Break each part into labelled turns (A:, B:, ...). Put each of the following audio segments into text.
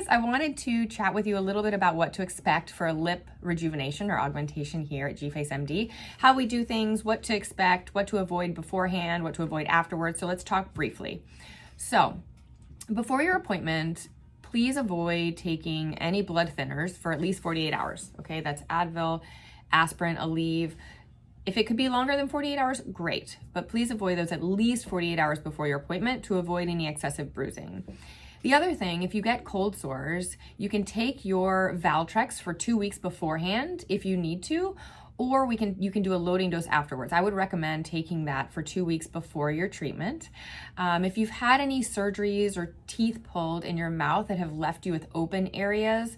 A: guys, I wanted to chat with you a little bit about what to expect for a lip rejuvenation or augmentation here at GFace MD, how we do things, what to expect, what to avoid beforehand, what to avoid afterwards. So let's talk briefly. So before your appointment, please avoid taking any blood thinners for at least 48 hours. Okay, that's Advil, aspirin, Aleve. If it could be longer than 48 hours, great, but please avoid those at least 48 hours before your appointment to avoid any excessive bruising. The other thing, if you get cold sores, you can take your Valtrex for 2 weeks beforehand if you need to, or you can do a loading dose afterwards. I would recommend taking that for 2 weeks before your treatment. If you've had any surgeries or teeth pulled in your mouth that have left you with open areas,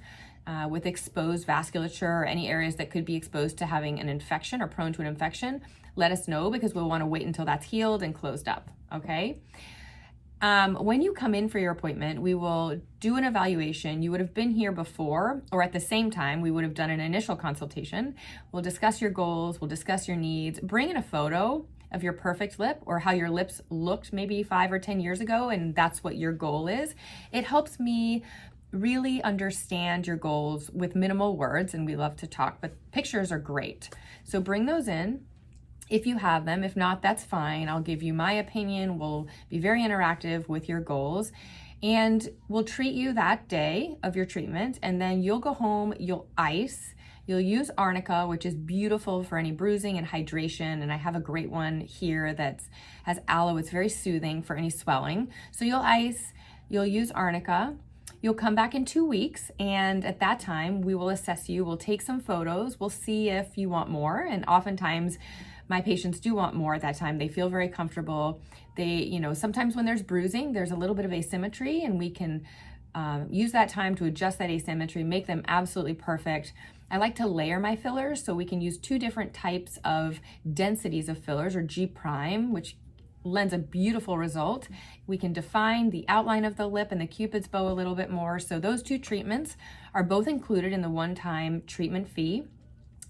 A: with exposed vasculature or any areas that could be exposed to having an infection or prone to an infection, let us know because we'll want to wait until that's healed and closed up, okay? When you come in for your appointment, we will do an evaluation. You would have been here before, or at the same time, we would have done an initial consultation. We'll discuss your goals, we'll discuss your needs, bring in a photo of your perfect lip or how your lips looked maybe 5 or 10 years ago, and that's what your goal is. It helps me really understand your goals with minimal words, and we love to talk, but pictures are great. So bring those in if you have them. If not, that's fine. I'll give you my opinion. We'll be very interactive with your goals, and we'll treat you that day of your treatment, and then you'll go home, you'll ice. You'll use arnica, which is beautiful for any bruising and hydration, and I have a great one here that has aloe. It's very soothing for any swelling. So you'll ice, you'll use arnica. You'll come back in 2 weeks, and at that time, we will assess you. We'll take some photos. We'll see if you want more, and oftentimes, my patients do want more at that time. They feel very comfortable. Sometimes when there's bruising, there's a little bit of asymmetry, and we can use that time to adjust that asymmetry, make them absolutely perfect. I like to layer my fillers, so we can use 2 different types of densities of fillers, or G prime, which lends a beautiful result. We can define the outline of the lip and the Cupid's bow a little bit more. So those 2 treatments are both included in the one-time treatment fee.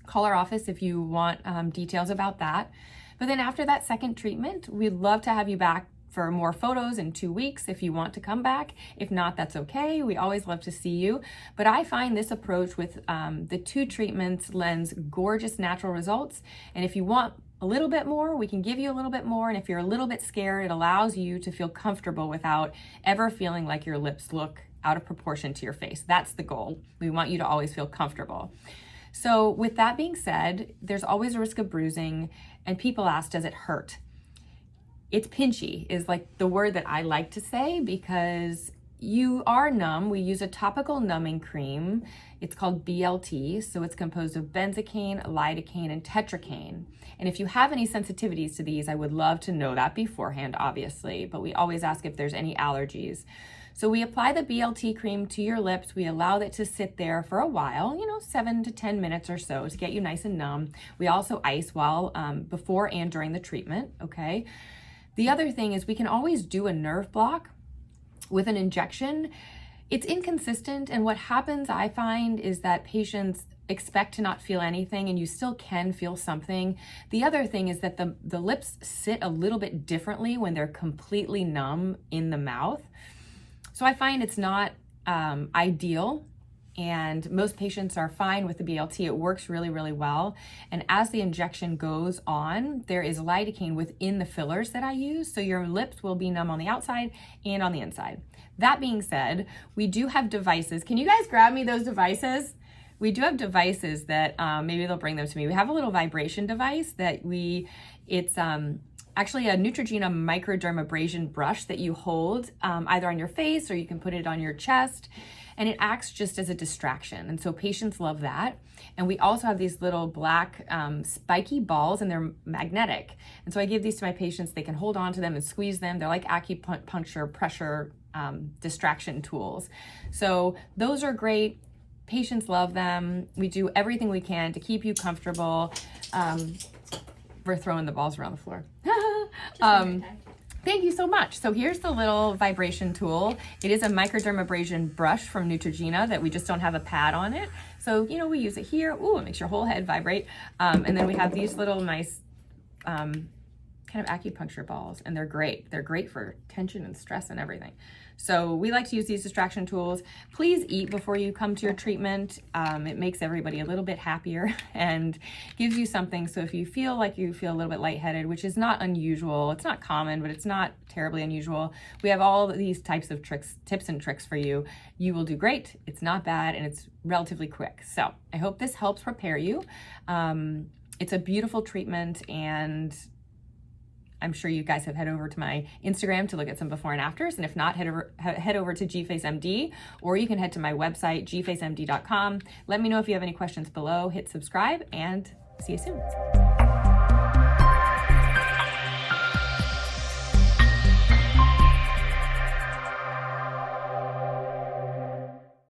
A: Call our office if you want details about that. But then after that second treatment, we'd love to have you back for more photos in 2 weeks if you want to come back. If not, that's okay. We always love to see you. But I find this approach with the 2 treatments lends gorgeous natural results. And if you want a little bit more, we can give you a little bit more. And if you're a little bit scared, it allows you to feel comfortable without ever feeling like your lips look out of proportion to your face. That's the goal. We want you to always feel comfortable. So with that being said, there's always a risk of bruising, and people ask, does it hurt? It's pinchy is like the word that I like to say, because you are numb. We use a topical numbing cream. It's called BLT, so it's composed of benzocaine, lidocaine, and tetracaine. And if you have any sensitivities to these, I would love to know that beforehand, obviously, but we always ask if there's any allergies. So we apply the BLT cream to your lips. We allow it to sit there for a while, 7 to 10 minutes or so to get you nice and numb. We also ice while before and during the treatment, okay? The other thing is we can always do a nerve block with an injection. It's inconsistent, and what happens, I find, is that patients expect to not feel anything, and you still can feel something. The other thing is that the lips sit a little bit differently when they're completely numb in the mouth. So I find it's not ideal, and most patients are fine with the BLT. It works really, really well. And as the injection goes on, there is lidocaine within the fillers that I use, so your lips will be numb on the outside and on the inside. That being said, we do have devices. Can you guys grab me those devices? We do have devices that maybe they'll bring them to me. We have a little vibration device that it's actually a Neutrogena microdermabrasion brush that you hold either on your face, or you can put it on your chest, and it acts just as a distraction. And so patients love that. And we also have these little black spiky balls, and they're magnetic. And so I give these to my patients. They can hold on to them and squeeze them. They're like acupuncture pressure distraction tools. So those are great. Patients love them. We do everything we can to keep you comfortable. We're throwing the balls around the floor. Thank you so much. So here's the little vibration tool. It is a microdermabrasion brush from Neutrogena that we just don't have a pad on it. So, we use it here. Ooh, it makes your whole head vibrate. And then we have these little nice kind of acupuncture balls, and they're great. They're great for tension and stress and everything. So we like to use these distraction tools. Please eat before you come to your treatment. It makes everybody a little bit happier and gives you something. So if you feel like you feel a little bit lightheaded, which is not unusual, it's not common, but it's not terribly unusual. We have all these types of tips and tricks for you. You will do great. It's not bad, and it's relatively quick. So I hope this helps prepare you. It's a beautiful treatment, and I'm sure you guys have head over to my Instagram to look at some before and afters. And if not, head over to GFaceMD, or you can head to my website, gfacemd.com. Let me know if you have any questions below. Hit subscribe, and see you soon.